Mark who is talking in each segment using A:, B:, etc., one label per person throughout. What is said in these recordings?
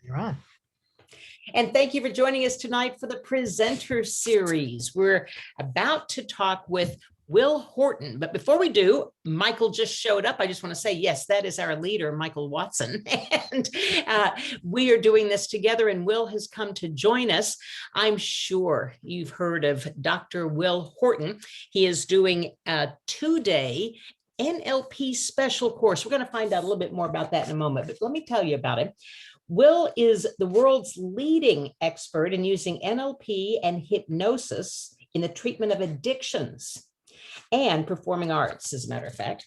A: You're on.
B: And thank you for joining us tonight for the presenter series. We're about to talk with Will Horton. But before we do, Michael just showed up. I just want to say, yes, that is our leader, Michael Watson. And we are doing this together, and Will has come to join us. I'm sure you've heard of Dr. Will Horton. He is doing a 2-day NLP special course. We're going to find out a little bit more about that in a moment, but let me tell you about it. Will is the world's leading expert in using NLP and hypnosis in the treatment of addictions and performing arts, as a matter of fact.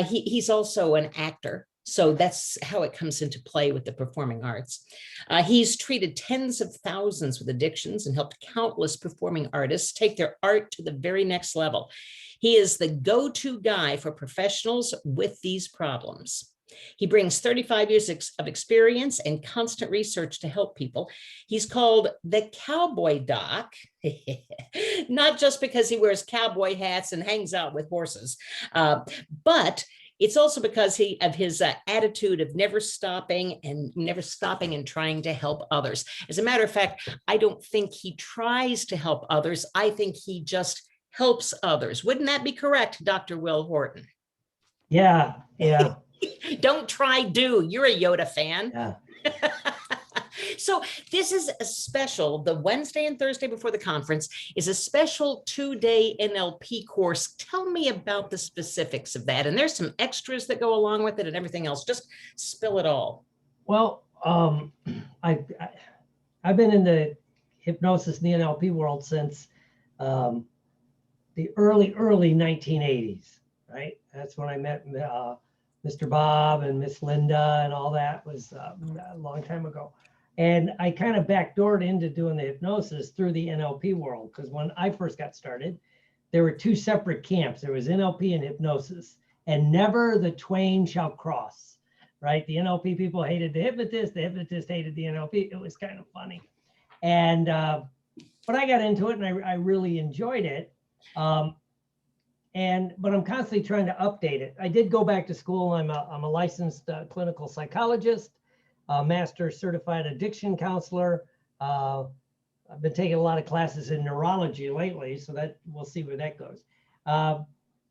B: He's also an actor, so that's how it comes into play with the performing arts. He's treated tens of thousands with addictions and helped countless performing artists take their art to the very next level. He is the go-to guy for professionals with these problems. He brings 35 years of experience and constant research to help people. He's called the Cowboy Doc, not just because he wears cowboy hats and hangs out with horses, but it's also because of his attitude of never stopping and trying to help others. As a matter of fact, I don't think he tries to help others. I think he just helps others. Wouldn't that be correct, Dr. Will Horton?
A: Yeah.
B: Don't try, do. You're a Yoda fan.
A: Yeah.
B: So this is a special, the Wednesday and Thursday before the conference is a special 2-day NLP course. Tell me about the specifics of that. And there's some extras that go along with it and everything else. Just spill it all.
A: Well, I've been in the hypnosis and the NLP world since the early 1980s, right? That's when I met Mr. Bob and Miss Linda and all that. Was a long time ago. And I kind of backdoored into doing the hypnosis through the NLP world, because when I first got started, there were two separate camps. There was NLP and hypnosis, and never the twain shall cross, right? The NLP people hated the hypnotist hated the NLP. It was kind of funny. And, but I got into it and I really enjoyed it. But I'm constantly trying to update it. I did go back to school. I'm a licensed clinical psychologist, master certified addiction counselor. I've been taking a lot of classes in neurology lately, so that we'll see where that goes.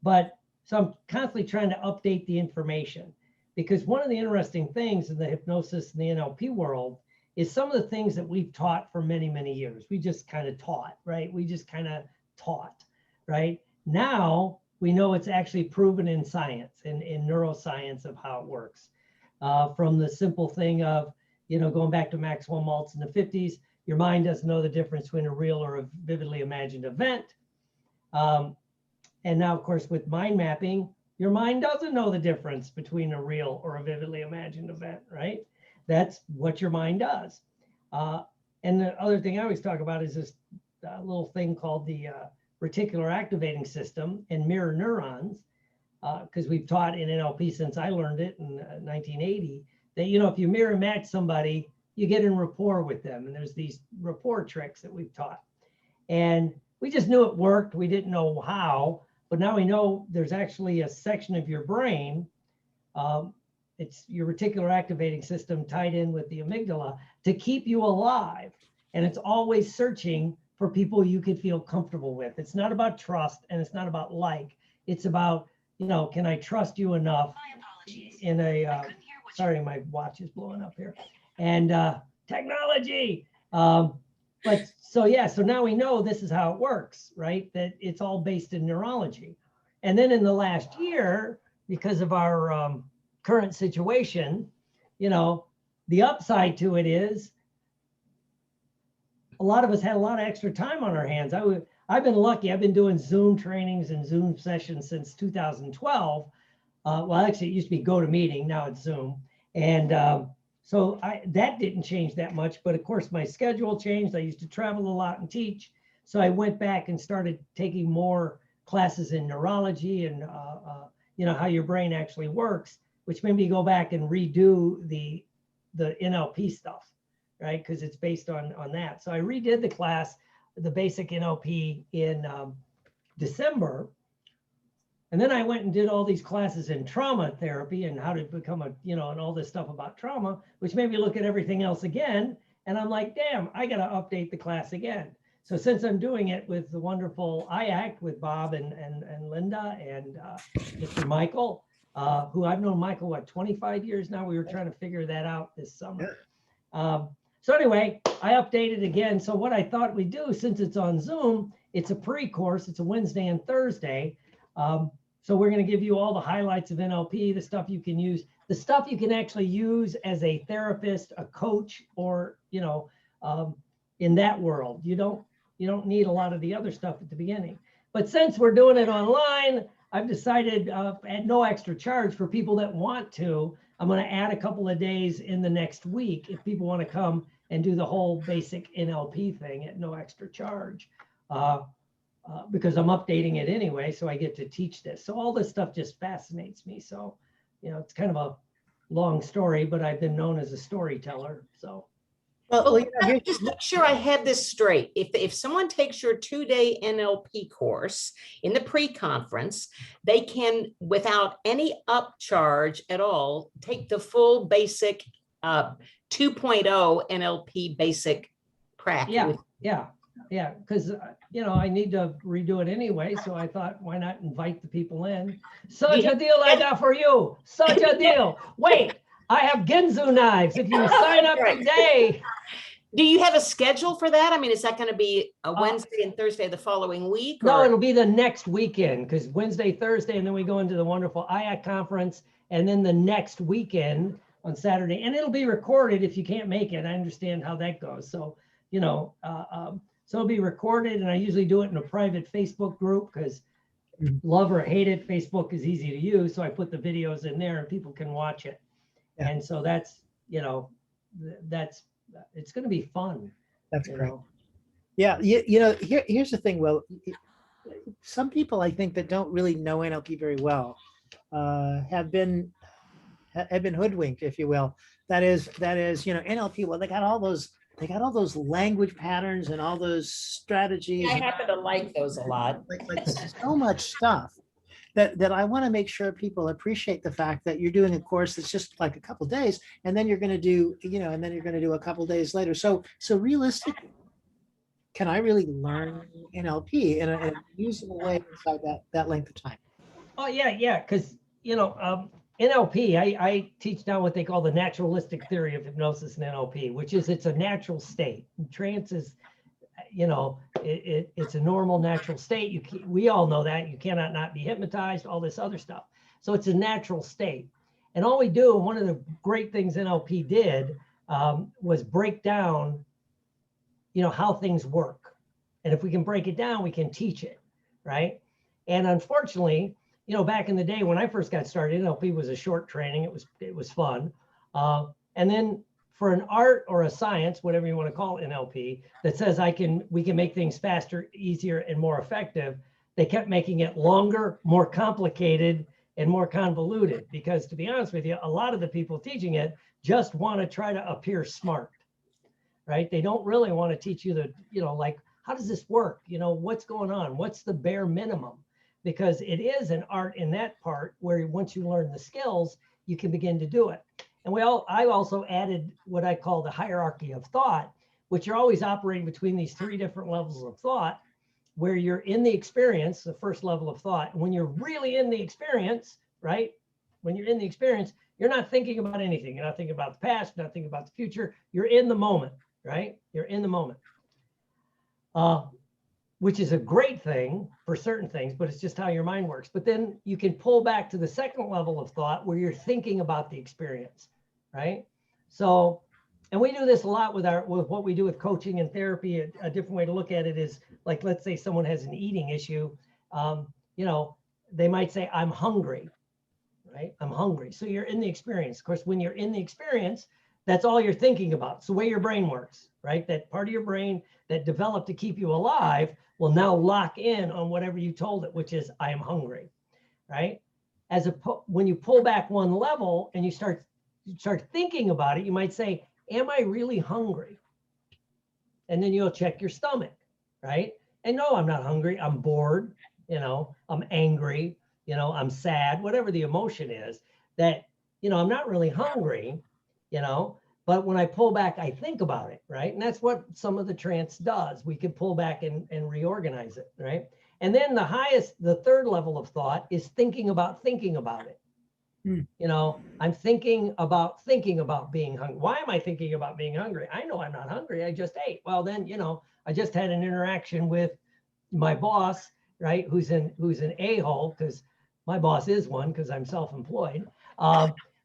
A: But so I'm constantly trying to update the information, because one of the interesting things in the hypnosis and the NLP world is some of the things that we've taught for many, many years. We just kind of taught, right? We just kind of taught, right? Now we know it's actually proven in science, in neuroscience, of how it works. From the simple thing of, going back to Maxwell Maltz in the 50s, your mind doesn't know the difference between a real or a vividly imagined event. And now, of course, with mind mapping, your mind doesn't know the difference between a real or a vividly imagined event, right? That's what your mind does. And the other thing I always talk about is this little thing called the reticular activating system and mirror neurons, because we've taught in NLP since I learned it in 1980, that, if you mirror match somebody, you get in rapport with them. And there's these rapport tricks that we've taught. And we just knew it worked. We didn't know how, but now we know there's actually a section of your brain. It's your reticular activating system tied in with the amygdala to keep you alive. And it's always searching for people you could feel comfortable with. It's not about trust, and it's not about like. It's about, can I trust you enough in a, sorry, my watch is blowing up here. And technology. But so now we know this is how it works, right? That it's all based in neurology. And then in the last year, because of our current situation, the upside to it is a lot of us had a lot of extra time on our hands. I've been lucky. I've been doing Zoom trainings and Zoom sessions since 2012. Well, actually, it used to be GoToMeeting. Now it's Zoom. And so that didn't change that much. But of course, my schedule changed. I used to travel a lot and teach. So I went back and started taking more classes in neurology and, how your brain actually works, which made me go back and redo the NLP stuff, right? Because it's based on that. So I redid the class, the basic NLP, in December. And then I went and did all these classes in trauma therapy and how to become a, and all this stuff about trauma, which made me look at everything else again. And I'm like, damn, I got to update the class again. So since I'm doing it with the wonderful IACT with Bob and Linda and Mr. Michael, who I've known Michael, what, 25 years now? We were trying to figure that out this summer. So anyway, I updated again. So what I thought we'd do, since it's on Zoom, it's a pre-course. It's a Wednesday and Thursday. So we're going to give you all the highlights of NLP, the stuff you can use, the stuff you can actually use as a therapist, a coach, or, in that world. You don't need a lot of the other stuff at the beginning. But since we're doing it online, I've decided at no extra charge for people that want to, I'm going to add a couple of days in the next week if people want to come and do the whole basic NLP thing at no extra charge. Because I'm updating it anyway, so I get to teach this. So all this stuff just fascinates me. So, it's kind of a long story, but I've been known as a storyteller. So,
B: well, just make sure I have this straight. If someone takes your 2-day NLP course in the pre-conference, they can, without any upcharge at all, take the full basic 2.0 NLP basic practice.
A: Yeah, because I need to redo it anyway, so I thought, why not invite the people in? Such a deal I got for you. Such a deal. Wait, I have Ginzu knives. If you sign up today.
B: Do you have a schedule for that? I mean, is that going to be a Wednesday and Thursday the following week? Or?
A: No, it'll be the next weekend, because Wednesday, Thursday, and then we go into the wonderful IACT conference, and then the next weekend on Saturday, and it'll be recorded if you can't make it. I understand how that goes. So, so it'll be recorded, and I usually do it in a private Facebook group because love or hate it, Facebook is easy to use. So I put the videos in there and people can watch it. Yeah. And so that's, it's going to be fun.
C: That's great. Yeah. Here's the thing. Well, some people I think that don't really know NLP very well have been hoodwinked, if you will. That is, NLP. Well, they got all those language patterns and all those strategies.
B: I happen to like those a lot.
C: Like so much stuff that I want to make sure people appreciate the fact that you're doing a course that's just like a couple days, and then you're going to do, a couple days later. So realistically, can I really learn NLP in a usable way inside that length of time?
A: Oh yeah, because NLP, I teach now what they call the naturalistic theory of hypnosis and NLP, which is it's a natural state. Trance is, it's a normal natural state. We all know that. You cannot not be hypnotized, all this other stuff. So it's a natural state. And all we do, and one of the great things NLP did was break down, how things work. And if we can break it down, we can teach it, right? And unfortunately, back in the day when I first got started, NLP was a short training. It was fun. And then for an art or a science, whatever you want to call NLP, that says we can make things faster, easier, and more effective, they kept making it longer, more complicated, and more convoluted. Because to be honest with you, a lot of the people teaching it just want to try to appear smart, right? They don't really want to teach you like, how does this work? What's going on? What's the bare minimum? Because it is an art in that part where once you learn the skills, you can begin to do it. And I also added what I call the hierarchy of thought, which you're always operating between these 3 different levels of thought, where you're in the experience, the first level of thought. And when you're really in the experience, right? When you're in the experience, you're not thinking about anything. You're not thinking about the past, you're not thinking about the future. You're in the moment, right? You're in the moment. Which is a great thing for certain things, but it's just how your mind works. But then you can pull back to the second level of thought where you're thinking about the experience, right? So, and we do this a lot with what we do with coaching and therapy. A different way to look at it is like, let's say someone has an eating issue, they might say, I'm hungry, right? I'm hungry. So you're in the experience. Of course, when you're in the experience, that's all you're thinking about. It's the way your brain works, right? That part of your brain that developed to keep you alive will now lock in on whatever you told it, which is I am hungry, right? When you pull back one level and you start thinking about it, you might say, am I really hungry? And then you'll check your stomach, right? And no, I'm not hungry. I'm bored, I'm angry, you know, I'm sad, whatever the emotion is, that, you know, I'm not really hungry, you know, but when I pull back, I think about it, right? And that's what some of the trance does. We can pull back and reorganize it, right? And then the third level of thought is thinking about it. You know, I'm thinking about being hungry. Why am I thinking about being hungry? I know I'm not hungry. I just ate. Well, then, you know, I just had an interaction with my boss, right? Who's an a-hole, because my boss is one, because I'm self-employed.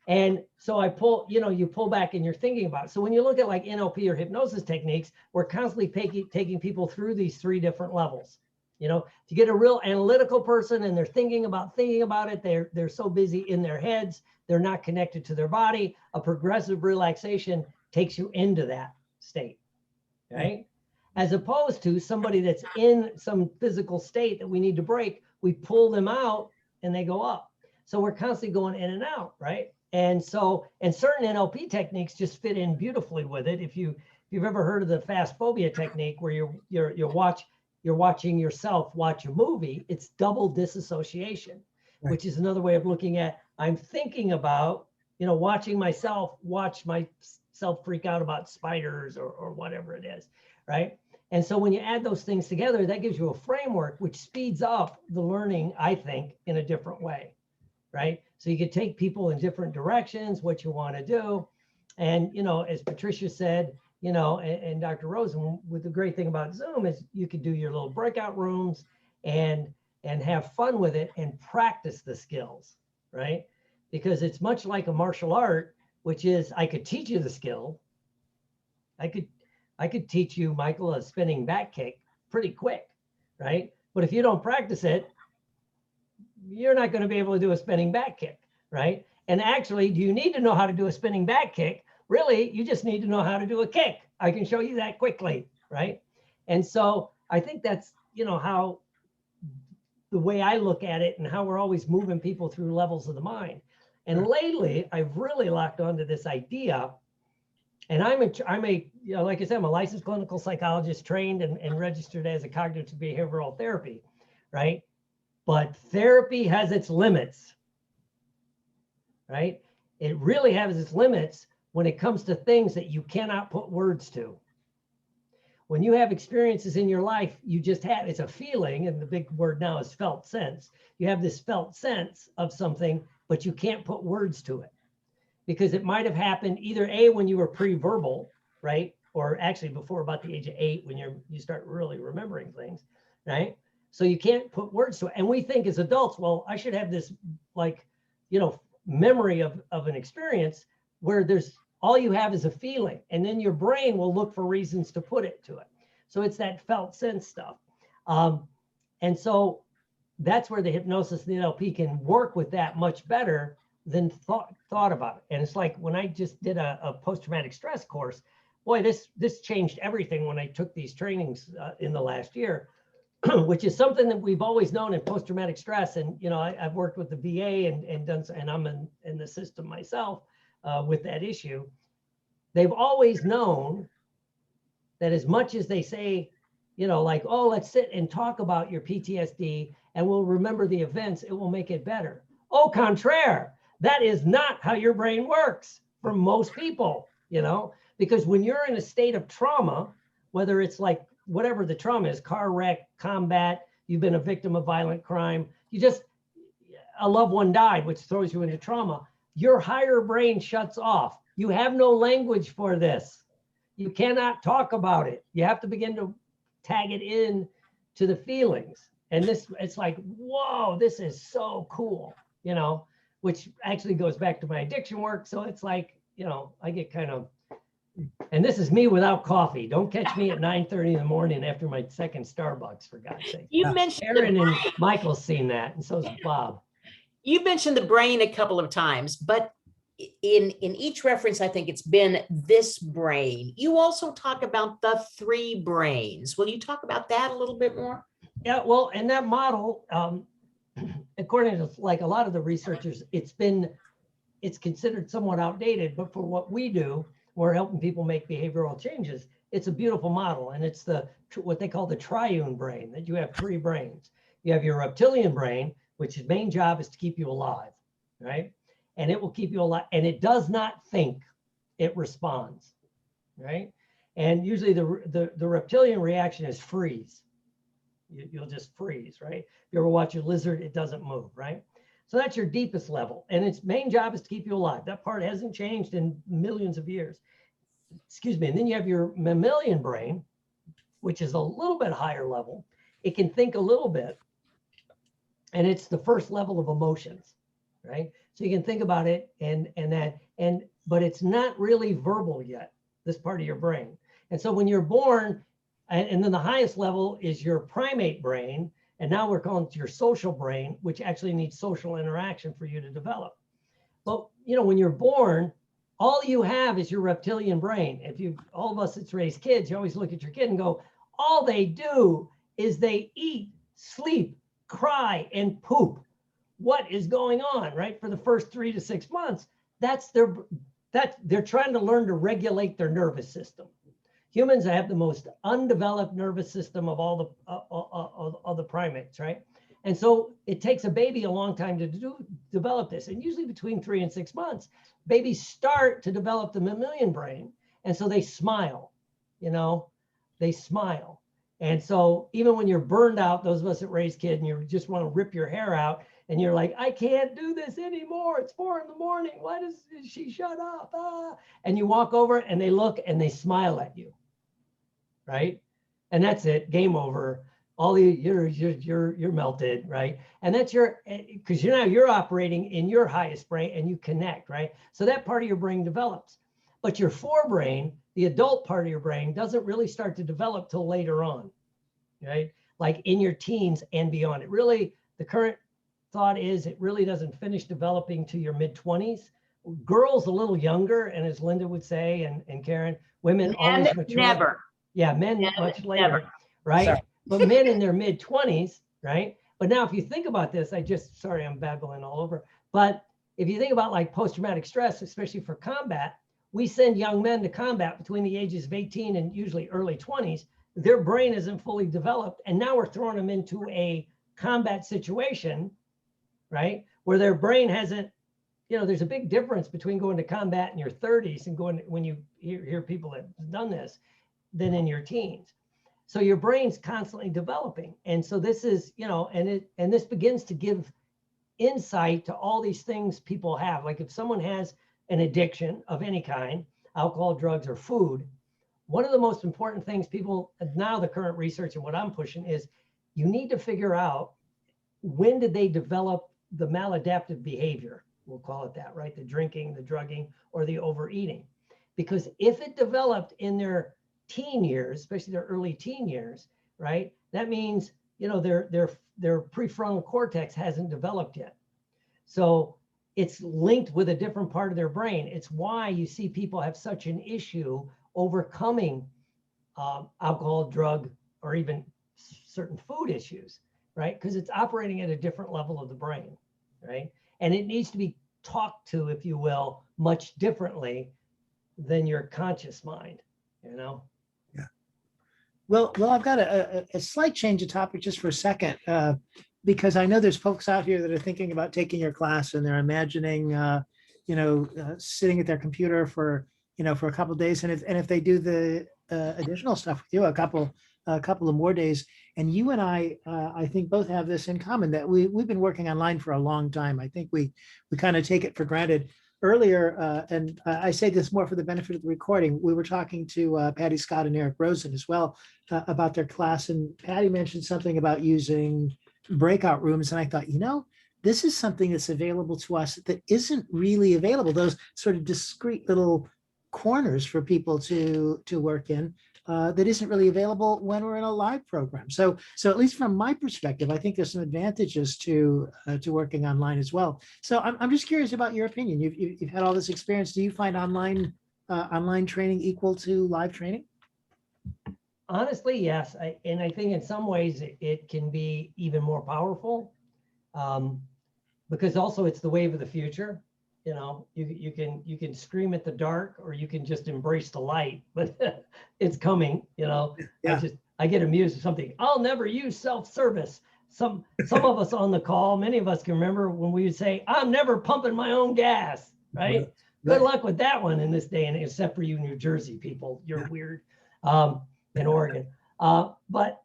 A: And so I pull, you know, you pull back and you're thinking about it. So when you look at like NLP or hypnosis techniques, we're constantly taking people through these 3 different levels. You know, to get a real analytical person and they're thinking about it, they're so busy in their heads, they're not connected to their body. A progressive relaxation takes you into that state, right? As opposed to somebody that's in some physical state that we need to break, we pull them out and they go up. So we're constantly going in and out, right? And so, and certain NLP techniques just fit in beautifully with it. If you've ever heard of the fast phobia technique, where you're watching yourself watch a movie, it's double disassociation, right, which is another way of looking at, I'm thinking about, you know, watching myself freak out about spiders or whatever it is, right? And so when you add those things together, that gives you a framework which speeds up the learning, I think, in a different way, right? So you can take people in different directions, what you want to do. And, you know, as Patricia said, you know, and Dr. Rosen, with the great thing about Zoom is you can do your little breakout rooms and have fun with it and practice the skills, right? Because it's much like a martial art, which is, I could teach you the skill. I could teach you, Michael, a spinning back kick pretty quick, right? But if you don't practice it, you're not going to be able to do a spinning back kick, right? And actually, do you need to know how to do a spinning back kick? Really, you just need to know how to do a kick. I can show you that quickly, right? And so I think that's, you know, how the way I look at it and how we're always moving people through levels of the mind. And lately, I've really locked onto this idea. And I'm a you know, like I said, I'm a licensed clinical psychologist, trained and registered as a cognitive behavioral therapy, right? But therapy has its limits, right? It really has its limits when it comes to things that you cannot put words to. When you have experiences in your life, you just have, it's a feeling, and the big word now is felt sense. You have this felt sense of something, but you can't put words to it. Because it might have happened either A, when you were pre-verbal, right? Or actually before about the age of 8, when you start really remembering things, right? So you can't put words to it. And we think as adults, well, I should have this, like, you know, memory of an experience where there's all you have is a feeling, and then your brain will look for reasons to put it to it. So it's that felt sense stuff. And so that's where the hypnosis and the NLP can work with that much better than thought about it. And it's like when I just did a post-traumatic stress course, boy, this changed everything when I took these trainings in the last year, which is something that we've always known in post-traumatic stress. And, you know, I've worked with the VA and done, and I'm in the system myself with that issue. They've always known that as much as they say, you know, like, oh, let's sit and talk about your PTSD and we'll remember the events, it will make it better. Au contraire, that is not how your brain works for most people, you know, because when you're in a state of trauma, whether it's like whatever the trauma is, car wreck, combat, you've been a victim of violent crime, a loved one died, which throws you into trauma, your higher brain shuts off. You have no language for this. You cannot talk about it. You have to begin to tag it in to the feelings. And it's like, whoa, this is so cool, you know, which actually goes back to my addiction work. So it's like, you know, I get kind of, and this is me without coffee. Don't catch me at 9:30 in the morning after my second Starbucks, for God's sake.
B: You mentioned
A: Aaron and Michael's seen that, and so's Bob.
B: You mentioned the brain a couple of times, but in each reference, I think it's been this brain. You also talk about the 3 brains. Will you talk about that a little bit more?
A: Yeah, well, and that model, according to like a lot of the researchers, it's considered somewhat outdated, but for what we do, we're helping people make behavioral changes. It's a beautiful model, and it's what they call the triune brain, that you have 3 brains. You have your reptilian brain, which its main job is to keep you alive, right? And it will keep you alive. And it does not think, it responds, right? And usually the reptilian reaction is freeze. You'll just freeze, right? If you ever watch a lizard, it doesn't move, right? So that's your deepest level. And its main job is to keep you alive. That part hasn't changed in millions of years. Excuse me. And then you have your mammalian brain, which is a little bit higher level. It can think a little bit. And it's the first level of emotions, right? So you can think about it but it's not really verbal yet, this part of your brain. And so when you're born, and then the highest level is your primate brain, and now we're calling it your social brain, which actually needs social interaction for you to develop. But when you're born, all you have is your reptilian brain. All of us that's raised kids, you always look at your kid and go, all they do is they eat, sleep, cry, and poop. What is going on, right? For the first 3 to 6 months, they're trying to learn to regulate their nervous system. Humans have the most undeveloped nervous system of all the primates, right? And so it takes a baby a long time to develop this. And usually between 3 and 6 months, babies start to develop the mammalian brain. And so they smile, they smile. And so even when you're burned out, those of us that raise kids, and you just want to rip your hair out, and you're like, I can't do this anymore. It's 4 a.m. Why does she shut up? Ah. And you walk over and they look and they smile at you, right? And that's it, game over. You're melted, right? And that's because you're operating in your highest brain and you connect, right? So that part of your brain develops. But your forebrain, the adult part of your brain, doesn't really start to develop till later on, right? Like in your teens and beyond. The current thought is it really doesn't finish developing to your mid-20s. Girls a little younger, and as Linda would say, and Karen, women always mature.
B: Never.
A: Yeah, men much later,
B: never.
A: right?
B: Sorry.
A: But men in their mid-20s, right? But now if you think about this, sorry, I'm babbling all over. But if you think about like post-traumatic stress, especially for combat, we send young men to combat between the ages of 18 and usually early 20s. Their brain isn't fully developed. And now we're throwing them into a combat situation, right? Where their brain hasn't, there's a big difference between going to combat in your 30s and going, when you hear people that have done this, than in your teens. So your brain's constantly developing. And so this is, and this begins to give insight to all these things people have. Like if someone has an addiction of any kind, alcohol, drugs, or food, one of the most important things now the current research and what I'm pushing is you need to figure out when did they develop the maladaptive behavior, we'll call it that, right? The drinking, the drugging, or the overeating. Because if it developed in their teen years, especially their early teen years, right? That means, their prefrontal cortex hasn't developed yet. So it's linked with a different part of their brain. It's why you see people have such an issue overcoming alcohol, drug, or even certain food issues, right? Because it's operating at a different level of the brain, right? And it needs to be talked to, if you will, much differently than your conscious mind,
C: Yeah. Well, I've got a slight change of topic just for a second, because I know there's folks out here that are thinking about taking your class and they're imagining, sitting at their computer for a couple of days, and if they do the additional stuff with you, a couple of more days, and you and I think both have this in common, that we've been working online for a long time. I think we kind of take it for granted. Earlier, and I say this more for the benefit of the recording, we were talking to Patty Scott and Eric Rosen as well about their class, and Patty mentioned something about using breakout rooms, and I thought, this is something that's available to us that isn't really available, those sort of discrete little corners for people to work in, that isn't really available when we're in a live program. So at least from my perspective, I think there's some advantages to working online as well. So I'm just curious about your opinion. You've had all this experience. Do you find online training equal to live training?
A: Honestly, yes. And I think in some ways it can be even more powerful, because also it's the wave of the future. You can scream at the dark, or you can just embrace the light, but it's coming,
C: Yeah.
A: I get amused at something. I'll never use self-service. some of us on the call, many of us can remember when we would say, I'm never pumping my own gas, right?
C: Right.
A: Good luck with that one in this day and age, except for you New Jersey people. You're weird in Oregon. But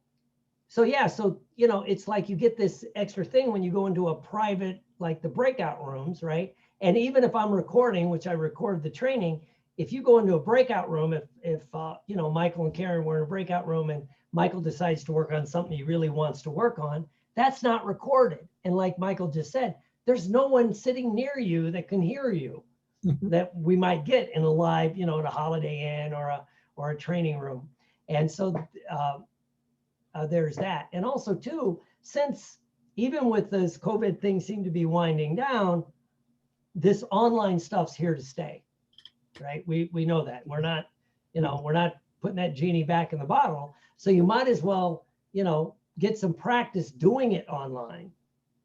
A: so, yeah, so, you know, it's like you get this extra thing when you go into a private, like the breakout rooms, right? And even if I'm recording, which I record the training, if you go into a breakout room, if you know, Michael and Karen were in a breakout room and Michael decides to work on something he really wants to work on, that's not recorded. And like Michael just said, there's no one sitting near you that can hear you that we might get in a live, you know, at a Holiday Inn or a training room. And so there's that. And also too, since even with this COVID thing seem to be winding down, this online stuff's here to stay, right? We know that. We're not, you know, we're not putting that genie back in the bottle. So you might as well, you know, get some practice doing it online,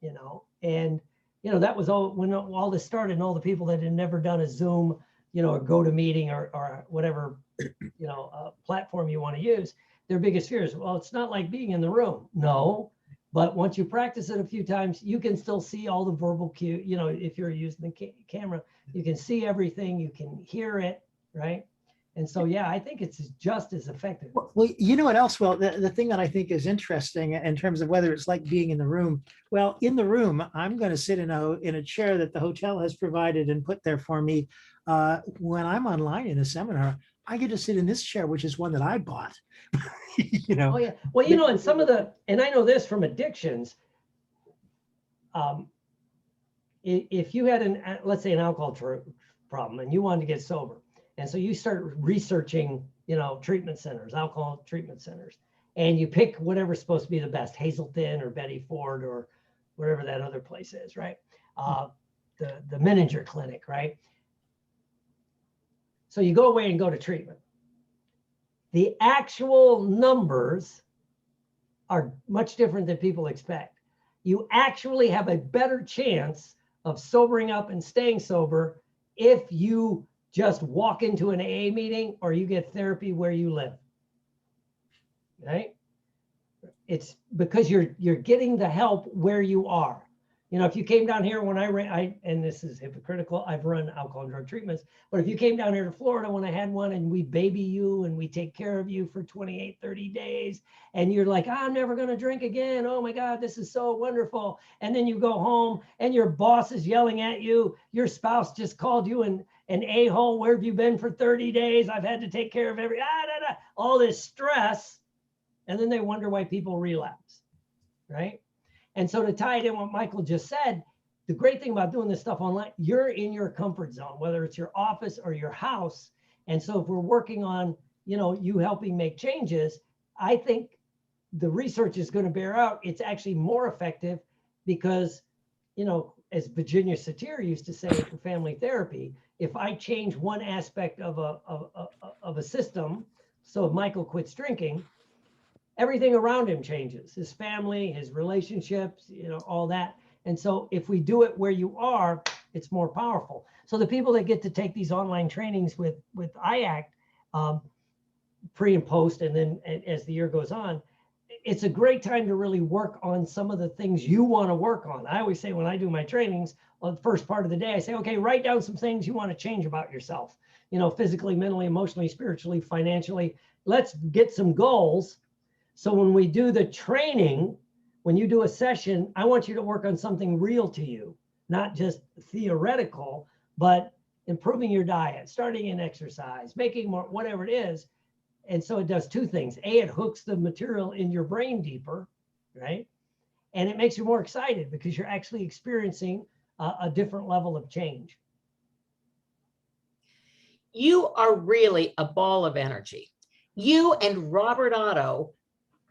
A: you know. And, you know, that was all when all this started, and all the people that had never done a Zoom, you know, or GoToMeeting or whatever, you know, platform you want to use, their biggest fear is, well, it's not like being in the room. No, but once you practice it a few times, you can still see all the verbal cue. You know, if you're using the camera, you can see everything, you can hear it, right? And so, yeah, I think it's just as effective.
C: Well, you know what else? Well, the thing that I think is interesting in terms of whether it's like being in the room. Well, in the room, I'm going to sit in a chair that the hotel has provided and put there for me. When I'm online in a seminar, I get to sit in this chair, which is one that I bought. You know.
A: Oh yeah. Well, you know, and some of the, and I know this from addictions. If you had let's say an alcohol problem and you wanted to get sober, and so you start researching, you know, treatment centers, alcohol treatment centers, and you pick whatever's supposed to be the best, Hazelton or Betty Ford or whatever that other place is, right? The Menninger Clinic, right? So you go away and go to treatment. The actual numbers are much different than people expect. You actually have a better chance of sobering up and staying sober if you just walk into an AA meeting or you get therapy where you live, right? It's because you're getting the help where you are. You know, if you came down here when I ran, and this is hypocritical, I've run alcohol and drug treatments, but if you came down here to Florida when I had one and we baby you and we take care of you for 28, 30 days, and you're like, I'm never going to drink again. Oh my God, this is so wonderful. And then you go home and your boss is yelling at you. Your spouse just called you an a-hole. Where have you been for 30 days? I've had to take care of all this stress. And then they wonder why people relapse, right? And so to tie it in what Michael just said, the great thing about doing this stuff online, you're in your comfort zone, whether it's your office or your house. And so if we're working on, you know, you helping make changes, I think the research is going to bear out. It's actually more effective because, you know, as Virginia Satir used to say for family therapy, if I change one aspect of a system, so if Michael quits drinking, everything around him changes, his family, his relationships, you know, all that. And so if we do it where you are, it's more powerful. So the people that get to take these online trainings with IACT, pre and post, and then as the year goes on, it's a great time to really work on some of the things you want to work on. I always say when I do my trainings, on the first part of the day, I say, okay, write down some things you want to change about yourself, you know, physically, mentally, emotionally, spiritually, financially. Let's get some goals. So when we do the training, when you do a session, I want you to work on something real to you, not just theoretical, but improving your diet, starting in exercise, making more, whatever it is. And so it does two things. A, it hooks the material in your brain deeper, right? And it makes you more excited because you're actually experiencing a different level of change.
B: You are really a ball of energy. You and Robert Otto,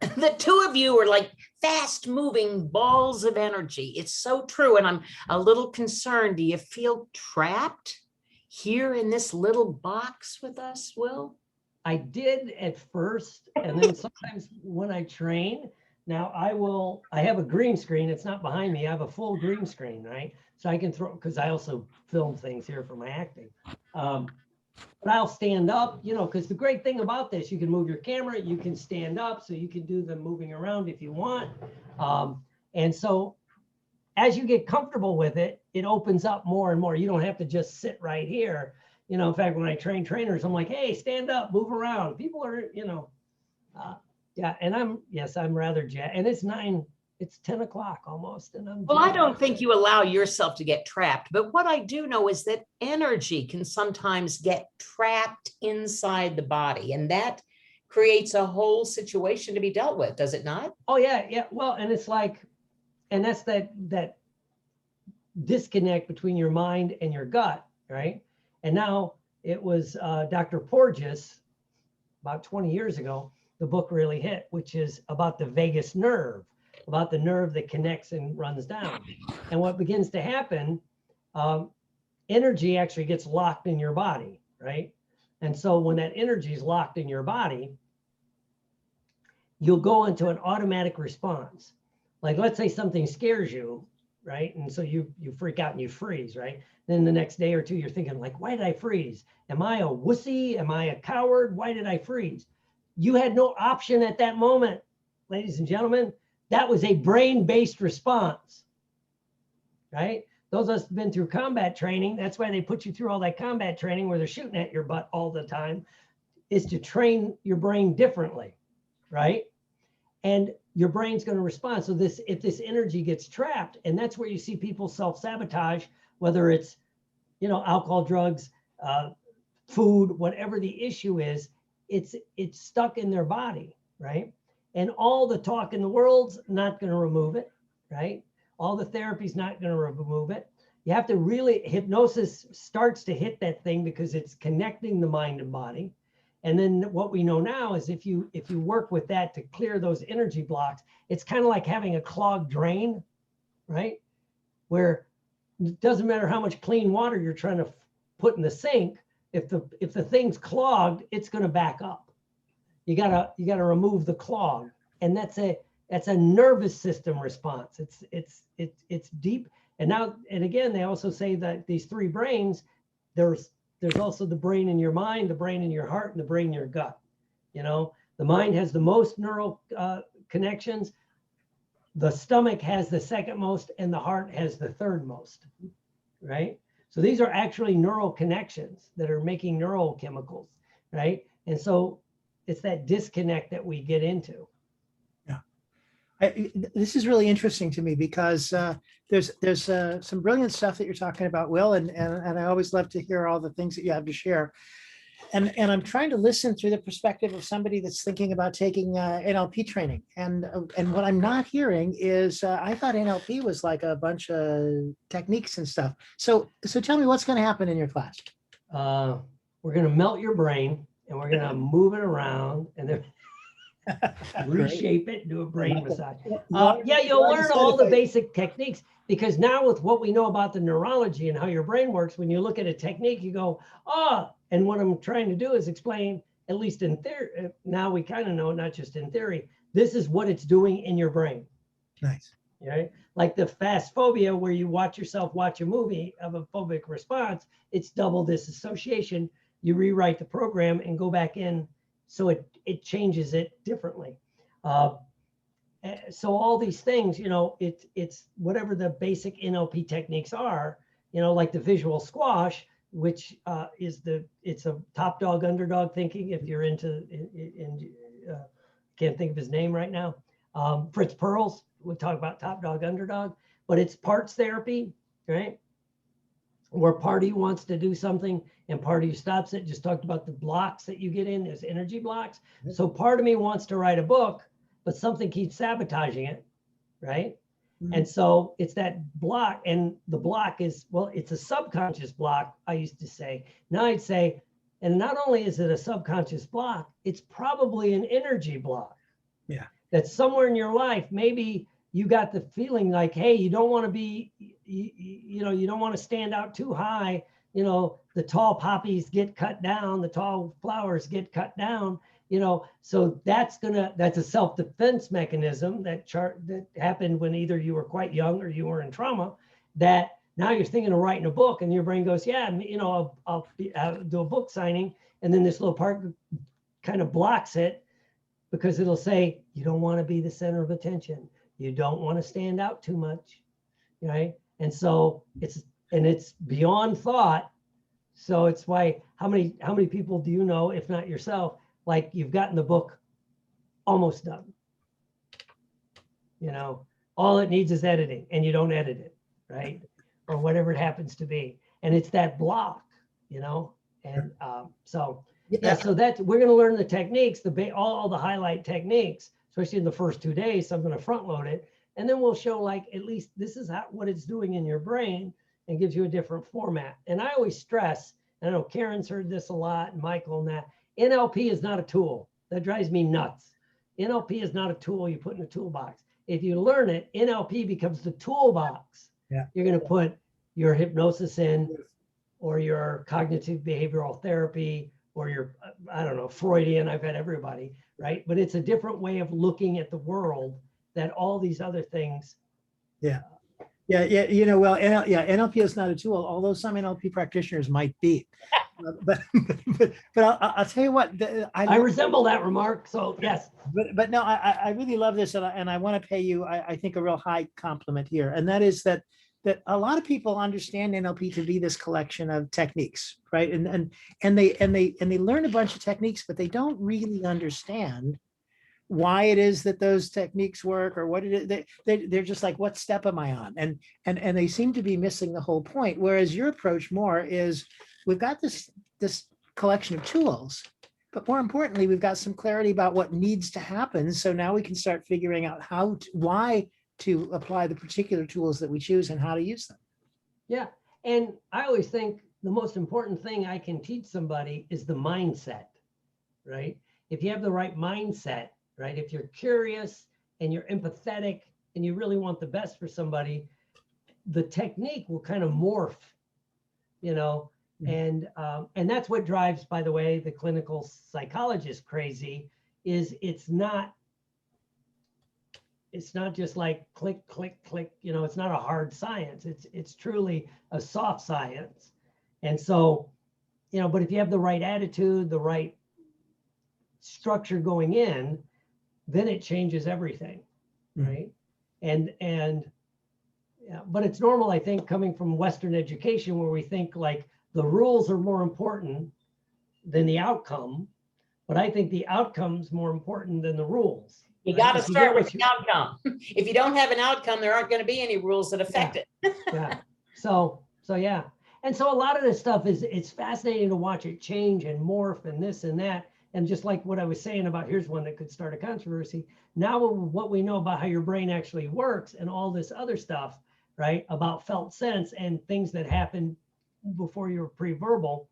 B: the two of you are like fast moving balls of energy. It's so true. And I'm a little concerned. Do you feel trapped here in this little box with us, Will?
A: I did at first. And then sometimes when I train, now I have a green screen. It's not behind me. I have a full green screen, right? So I can throw, because I also film things here for my acting. But I'll stand up, you know, because the great thing about this, you can move your camera, you can stand up, so you can do the moving around if you want. And so as you get comfortable with it, it opens up more and more. You don't have to just sit right here. You know, in fact, when I train trainers, I'm like, hey, stand up, move around. People are, you know, yeah. And I'm rather jazzed. And it's 10 o'clock almost. And I'm
B: Well, I
A: jazzed.
B: don't think you allow yourself to get trapped, but what I do know is that energy can sometimes get trapped inside the body, and that creates a whole situation to be dealt with, does it not?
A: Oh yeah, yeah. Well, and it's like, and that's that disconnect between your mind and your gut, right? And now it was Dr. Porges about 20 years ago, the book really hit, which is about the vagus nerve, about the nerve that connects and runs down. And what begins to happen, energy actually gets locked in your body, right? And so when that energy is locked in your body, you'll go into an automatic response. Like, let's say something scares you, right? And so you freak out and you freeze, right? Then the next day or two, you're thinking like, why did I freeze? Am I a wussy? Am I a coward? Why did I freeze? You had no option at that moment, ladies and gentlemen. That was a brain-based response, right? Those of us who've been through combat training, that's why they put you through all that combat training where they're shooting at your butt all the time, is to train your brain differently, right? And your brain's going to respond. So if this energy gets trapped, and that's where you see people self-sabotage, whether it's, you know, alcohol, drugs, food, whatever the issue is, it's stuck in their body, right? And all the talk in the world's not going to remove it, right? All the therapy's not going to remove it. You have to really, hypnosis starts to hit that thing because it's connecting the mind and body. And then what we know now is if you work with that to clear those energy blocks, it's kind of like having a clogged drain, right? Where it doesn't matter how much clean water you're trying to put in the sink, if the thing's clogged, it's going to back up. You gotta remove the clog, and that's a nervous system response. It's deep. And now, and again, they also say that these three brains, there's also the brain in your mind, the brain in your heart, and the brain in your gut. You know, the mind has the most neural connections. The stomach has the second most, and the heart has the third most, right? So these are actually neural connections that are making neural chemicals, right? And so it's that disconnect that we get into.
C: This is really interesting to me because there's some brilliant stuff that you're talking about, Will, and I always love to hear all the things that you have to share. And I'm trying to listen through the perspective of somebody that's thinking about taking NLP training. And what I'm not hearing is I thought NLP was like a bunch of techniques and stuff. So tell me what's going to happen in your class.
A: We're going to melt your brain and we're going to move it around and then reshape it, do a brain massage. Yeah, you'll learn all the basic techniques, because now with what we know about the neurology and how your brain works, when you look at a technique, you go, oh, and what I'm trying to do is explain, at least in theory, now we kind of know, not just in theory, this is what it's doing in your brain.
C: Nice.
A: Right? Like the fast phobia, where you watch yourself watch a movie of a phobic response, it's double disassociation. You rewrite the program and go back in, so it changes it differently. So all these things, you know, it's whatever the basic NLP techniques are, you know, like the visual squash, which it's a top dog underdog thinking. If you're into, can't think of his name right now. Fritz Perls would talk about top dog underdog, but it's parts therapy, right? Where part of you wants to do something and part of you stops it. Just talked about the blocks that you get in, there's energy blocks. So part of me wants to write a book, but something keeps sabotaging it, right? Mm-hmm. And so it's that block, and the block is, well, it's a subconscious block, I used to say. Now I'd say, and not only is it a subconscious block, it's probably an energy block.
C: Yeah.
A: That's somewhere in your life, maybe you got the feeling like, hey, you don't want to be, you know, you don't want to stand out too high. You know, the tall poppies get cut down, the tall flowers get cut down, you know, so that's a self-defense mechanism that happened when either you were quite young or you were in trauma, that now you're thinking of writing a book and your brain goes, yeah, you know, I'll do a book signing. And then this little part kind of blocks it, because it'll say, you don't want to be the center of attention. You don't want to stand out too much, right? And so it's beyond thought. So it's why, how many people do you know, if not yourself, like you've gotten the book almost done? You know, all it needs is editing, and you don't edit it, right? Or whatever it happens to be. And it's that block, you know? And so, yeah, so that we're going to learn the techniques, all the highlight techniques, especially in the first 2 days. So I'm going to front load it. And then we'll show, like, at least this is what it's doing in your brain, and gives you a different format. And I always stress, and I know Karen's heard this a lot, and Michael, and that NLP is not a tool. That drives me nuts. NLP is not a tool you put in a toolbox. If you learn it, NLP becomes the toolbox.
C: Yeah.
A: You're going to put your hypnosis in, or your cognitive behavioral therapy, or your, I don't know, Freudian. I've had everybody, right? But it's a different way of looking at the world that all these other things.
C: Yeah. Yeah. Yeah. You know, well, NLP is not a tool, although some NLP practitioners might be. But I'll tell you what,
A: I resemble that remark. So yes.
C: But no, I really love this, and I want to pay you, I think, a real high compliment here, and that is that a lot of people understand NLP to be this collection of techniques, right? And they learn a bunch of techniques, but they don't really understand why it is that those techniques work, or what it is. They're just like, what step am I on? And they seem to be missing the whole point. Whereas your approach more is, we've got this collection of tools, but more importantly, we've got some clarity about what needs to happen. So now we can start figuring out why to apply the particular tools that we choose and how to use them.
A: Yeah. And I always think the most important thing I can teach somebody is the mindset, right? If you have the right mindset, right? If you're curious and you're empathetic and you really want the best for somebody, the technique will kind of morph, you know. Mm-hmm. And that's what drives, by the way, the clinical psychologist crazy. Is it's not just like click, click, click, you know. It's not a hard science. It's truly a soft science. And so, you know, but if you have the right attitude, the right structure going in, then it changes everything, right? And yeah, but it's normal, I think, coming from Western education, where we think like the rules are more important than the outcome. But I think the outcome's more important than the rules.
B: You got to start with the outcome. If you don't have an outcome, there aren't going to be any rules that affect it.
A: Yeah. So yeah. And so a lot of this stuff it's fascinating to watch it change and morph and this and that. And just like what I was saying about, here's one that could start a controversy. Now what we know about how your brain actually works and all this other stuff, right? About felt sense and things that happen before you're pre-verbal.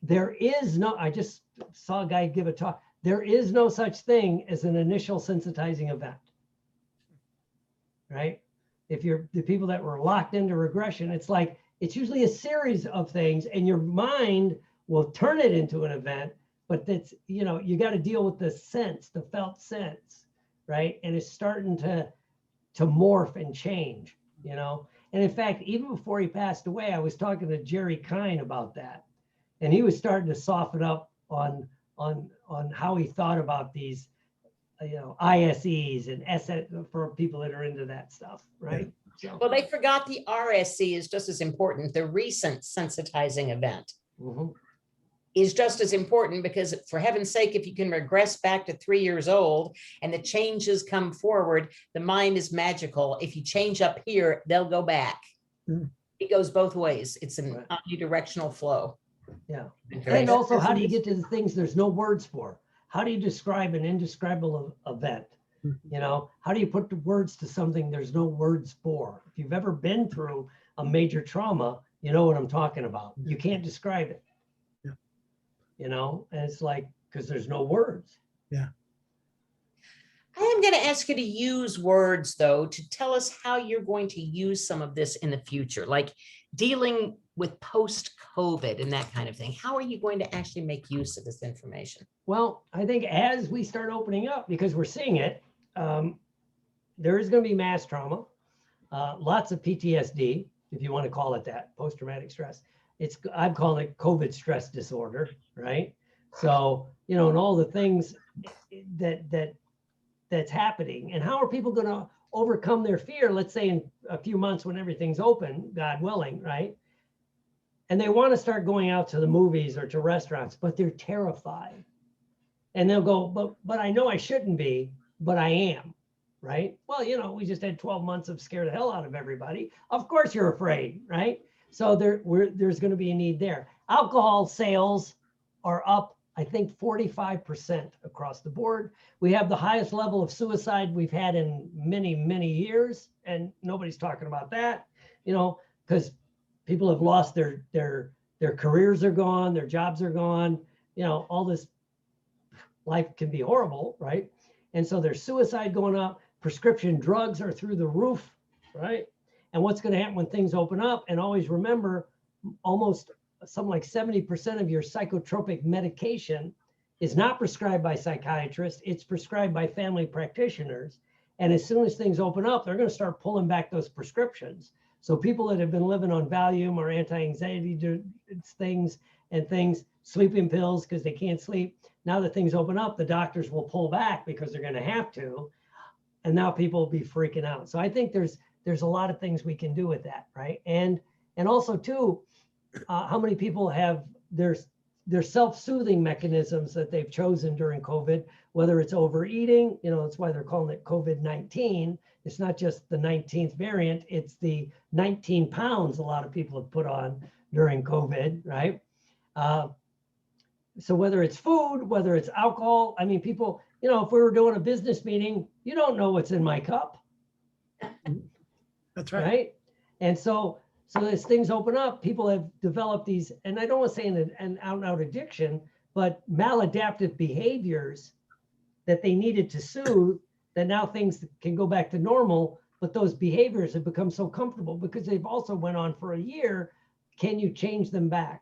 A: There is no, I just saw a guy give a talk. There is no such thing as an initial sensitizing event, right? If you're the people that were locked into regression, it's like, it's usually a series of things, and your mind will turn it into an event, but that's, you know, you got to deal with the sense, the felt sense, right? And it's starting to morph and change, you know? And in fact, even before he passed away, I was talking to Jerry Kine about that. And he was starting to soften up on how he thought about these, you know, ISEs and SS for people that are into that stuff, right? So,
B: well, they forgot the RSC is just as important. The recent sensitizing event is just as important, because for heaven's sake, if you can regress back to 3 years old and the changes come forward, the mind is magical. If you change up here, they'll go back. It goes both ways. It's an omnidirectional flow.
A: Yeah. And also, how do you get to the things there's no words for? How do you describe an indescribable event? You know, how do you put the words to something there's no words for? If you've ever been through a major trauma, you know what I'm talking about. You can't describe it. You know, and it's like, because there's no words.
C: Yeah.
B: I am going to ask you to use words, though, to tell us how you're going to use some of this in the future, like dealing with post-COVID and that kind of thing. How are you going to actually make use of this information?
A: Well, I think as we start opening up, because we're seeing it, there is going to be mass trauma, lots of PTSD, if you want to call it that, post-traumatic stress. I'm calling it COVID stress disorder, right? So, you know, and all the things that that's happening. And how are people going to overcome their fear, let's say in a few months when everything's open, God willing, right? And they want to start going out to the movies or to restaurants, but they're terrified. And they'll go, but I know I shouldn't be, but I am, right? Well, you know, we just had 12 months of scare the hell out of everybody. Of course you're afraid, right? So there's going to be a need there. Alcohol sales are up, I think, 45% across the board. We have the highest level of suicide we've had in many, many years, and nobody's talking about that, you know, because people have lost their careers are gone, their jobs are gone, you know, all this life can be horrible, right? And so there's suicide going up, prescription drugs are through the roof, right? And what's going to happen when things open up? And always remember, almost something like 70% of your psychotropic medication is not prescribed by psychiatrists, it's prescribed by family practitioners. And as soon as things open up, they're going to start pulling back those prescriptions. So people that have been living on Valium or anti-anxiety things, sleeping pills because they can't sleep, now that things open up, the doctors will pull back because they're going to have to. And now people will be freaking out. So I think there's a lot of things we can do with that, right? And also too, how many people have their self-soothing mechanisms that they've chosen during COVID, whether it's overeating, you know, that's why they're calling it COVID-19. It's not just the 19th variant, it's the 19 pounds a lot of people have put on during COVID, right? So whether it's food, whether it's alcohol, I mean, people, you know, if we were doing a business meeting, you don't know what's in my cup.
C: That's right.
A: Right? And so as things open up, people have developed these, and I don't want to say an out-and-out addiction, but maladaptive behaviors that they needed to soothe, that now things can go back to normal, but those behaviors have become so comfortable because they've also went on for a year. Can you change them back?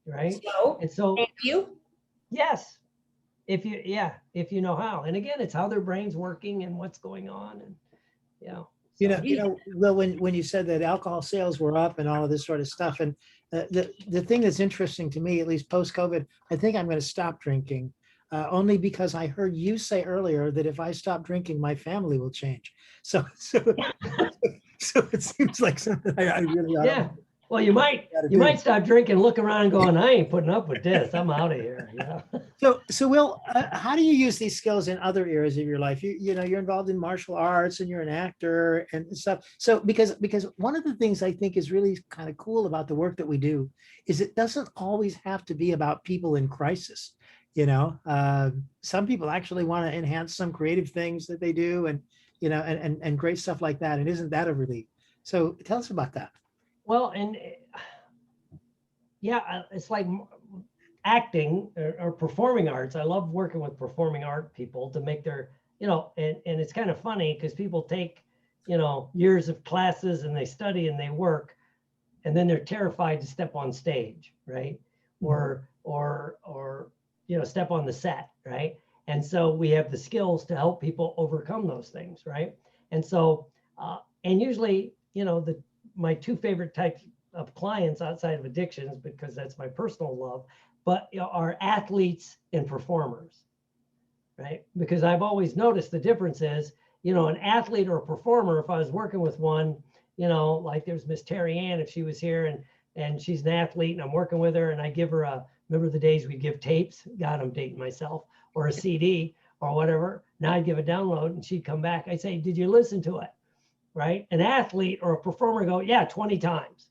A: Right?
B: So,
A: And so,
B: thank you.
A: yes, if you know how. And again, it's how their brain's working and what's going on, and
C: Well, when you said that alcohol sales were up and all of this sort of stuff, and the thing that's interesting to me, at least post-COVID, I think I'm going to stop drinking, only because I heard you say earlier that if I stop drinking, my family will change. So it seems like something I really ought
A: yeah. Well, you might stop drinking, look around and going, I ain't putting up with this. I'm out of here.
C: So Will, how do you use these skills in other areas of your life? You're involved in martial arts and you're an actor and stuff. So because one of the things I think is really kind of cool about the work that we do is it doesn't always have to be about people in crisis. Some people actually want to enhance some creative things that they do, and great stuff like that. And isn't that a relief? So tell us about that.
A: Well, and yeah, it's like acting or performing arts. I love working with performing art people to make their, and it's kind of funny because people take, years of classes and they study and they work, and then they're terrified to step on stage, right? Or step on the set, right? And so we have the skills to help people overcome those things, right? And so, and usually, my two favorite types of clients outside of addictions, because that's my personal love, but are athletes and performers, right? Because I've always noticed the difference is, an athlete or a performer, if I was working with one, like there's Miss Terry Ann, if she was here and she's an athlete and I'm working with her and I give her remember the days we give tapes? God, I'm dating myself, or a CD or whatever. Now I'd give a download and she'd come back. I'd say, did you listen to it? Right? An athlete or a performer go, yeah, 20 times.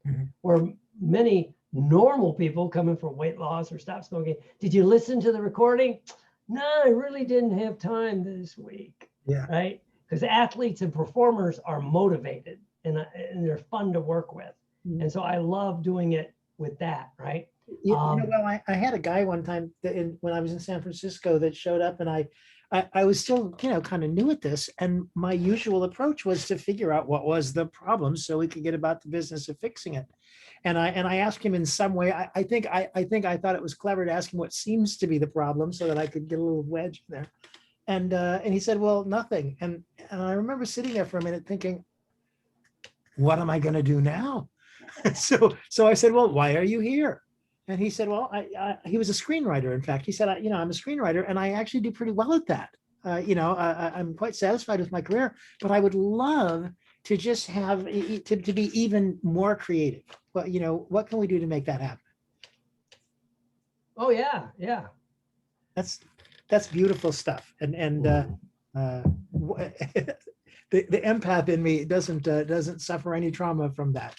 A: Mm-hmm. Where many normal people coming from weight loss or stop smoking, did you listen to the recording? No, I really didn't have time this week.
C: Yeah.
A: Right? Because athletes and performers are motivated and they're fun to work with. Mm-hmm. And so I love doing it with that, right?
C: Well, I had a guy one time when I was in San Francisco that showed up, and I was still, kind of new at this. And my usual approach was to figure out what was the problem so we could get about the business of fixing it. And I asked him in some way, I think I thought it was clever to ask him what seems to be the problem so that I could get a little wedge in there. And he said, well, nothing. And I remember sitting there for a minute thinking, what am I going to do now? So I said, well, why are you here? And he said, well, he was a screenwriter. In fact, he said, I'm a screenwriter and I actually do pretty well at that. I'm quite satisfied with my career, but I would love to just have to be even more creative. But, what can we do to make that happen?
A: Oh yeah, yeah.
C: That's beautiful stuff. And the empath in me doesn't suffer any trauma from that.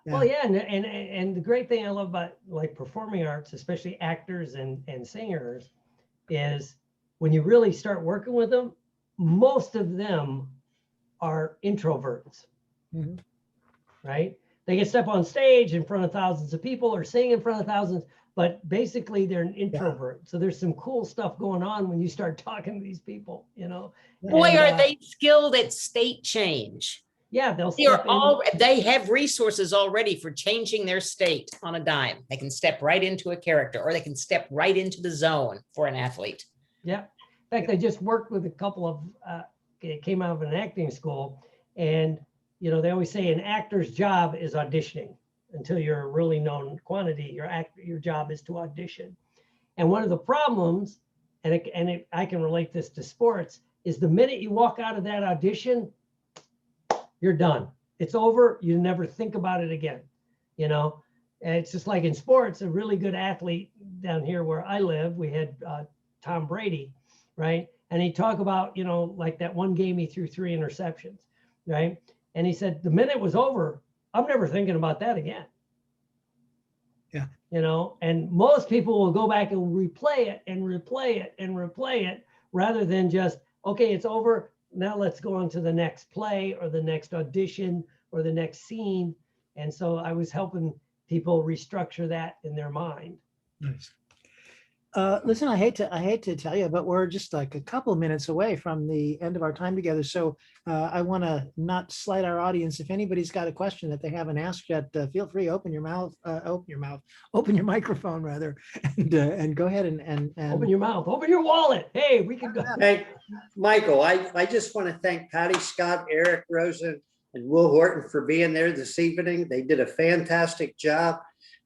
A: Well, yeah, and the great thing I love about like performing arts, especially actors and singers, is when you really start working with them, most of them are introverts, right? They can step on stage in front of thousands of people or sing in front of thousands, but basically they're an introvert. So there's some cool stuff going on when you start talking to these people,
B: Boy,
A: And,
B: are they skilled at state change.
A: Yeah,
B: They have resources already for changing their state on a dime. They can step right into a character, or they can step right into the zone for an athlete.
A: Yeah. In fact, I just worked with a couple of, came out of an acting school, and they always say an actor's job is auditioning. Until you're a really known quantity, your job is to audition. And one of the problems, I can relate this to sports, is the minute you walk out of that audition, you're done. It's over. You never think about it again. And it's just like in sports, a really good athlete down here where I live, we had Tom Brady, right? And he'd talk about, like that one game he threw 3 interceptions, right? And he said, the minute it was over, I'm never thinking about that again.
C: Yeah.
A: And most people will go back and replay it and replay it and replay it rather than just, okay, it's over. Now let's go on to the next play or the next audition or the next scene. And so I was helping people restructure that in their mind.
C: Nice. Listen, I hate to tell you, but we're just like a couple of minutes away from the end of our time together. So I want to not slight our audience. If anybody's got a question that they haven't asked yet, feel free, open your microphone rather, and go ahead and
A: open your mouth, open your wallet. Hey, we can go.
D: Hey, Michael, I just want to thank Patty Scott, Eric Rosen, and Will Horton for being there this evening. They did a fantastic job.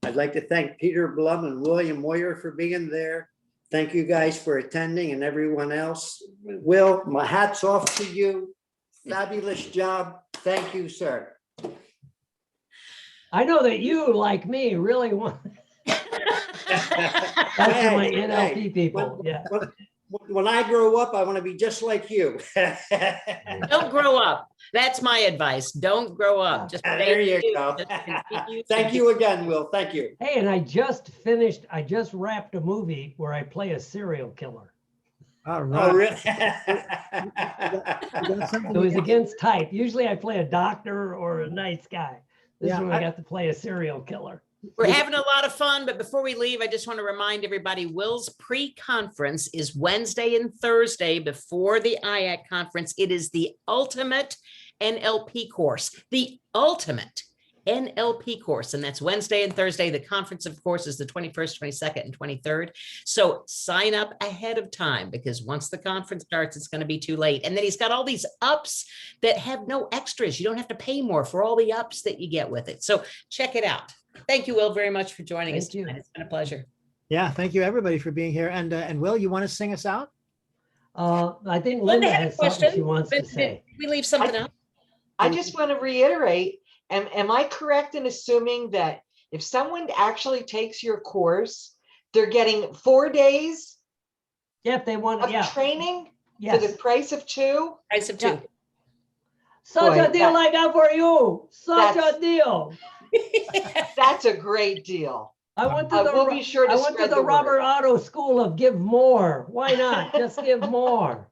D: I'd like to thank Peter Blum and William Moyer for being there. Thank you guys for attending and everyone else. Will, my hat's off to you. Fabulous job. Thank you, sir.
A: I know that you, like me, really want. That's for my NLP people. Yeah.
D: When I grow up, I want to be just like you.
B: Don't grow up. That's my advice. Don't grow up. Just
D: there you go. Thank you again, Will. Thank you.
A: Hey, and I just wrapped a movie where I play a serial killer.
C: All right.
D: Oh, really?
A: It was against type. Usually I play a doctor or a nice guy. This one I got to play a serial killer.
B: We're having a lot of fun, but before we leave, I just want to remind everybody, Will's pre-conference is Wednesday and Thursday before the IACT conference. It is the ultimate NLP course, the ultimate NLP course, and that's Wednesday and Thursday. The conference, of course, is the 21st, 22nd, and 23rd. So sign up ahead of time, because once the conference starts, it's going to be too late. And then he's got all these ups that have no extras. You don't have to pay more for all the ups that you get with it. So check it out. Thank you, Will, very much for joining us tonight. It's been a pleasure.
C: Yeah, thank you everybody for being here. And Will, you want to sing us out?
A: I think Linda has something she wants to say.
B: Did we leave something out?
E: I just want to reiterate, am I correct in assuming that if someone actually takes your course, they're getting 4 days
A: Yeah, if they want,
E: of training
A: yes.
E: for the price of 2?
B: Price of 2.
A: Yeah. Such a deal I got for you. Such a deal.
E: That's a great deal.
A: I went to
E: We'll be sure to spread
A: the
E: the
A: Robert
E: word.
A: Otto School of Give More. Why not? Just give more.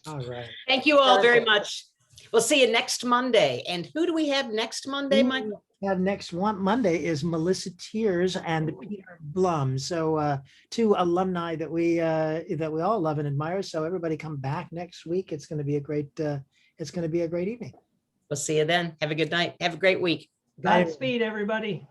C: All right.
B: Thank you all very
E: Perfect.
B: much. We'll see you next Monday. And who do we have next Monday, Michael?
C: Next Monday is Melissa Tears and Peter Blum. So 2 alumni that we all love and admire. So everybody come back next week. It's going to be a great evening.
B: We'll see you then. Have a good night. Have a great week.
A: Godspeed, everybody.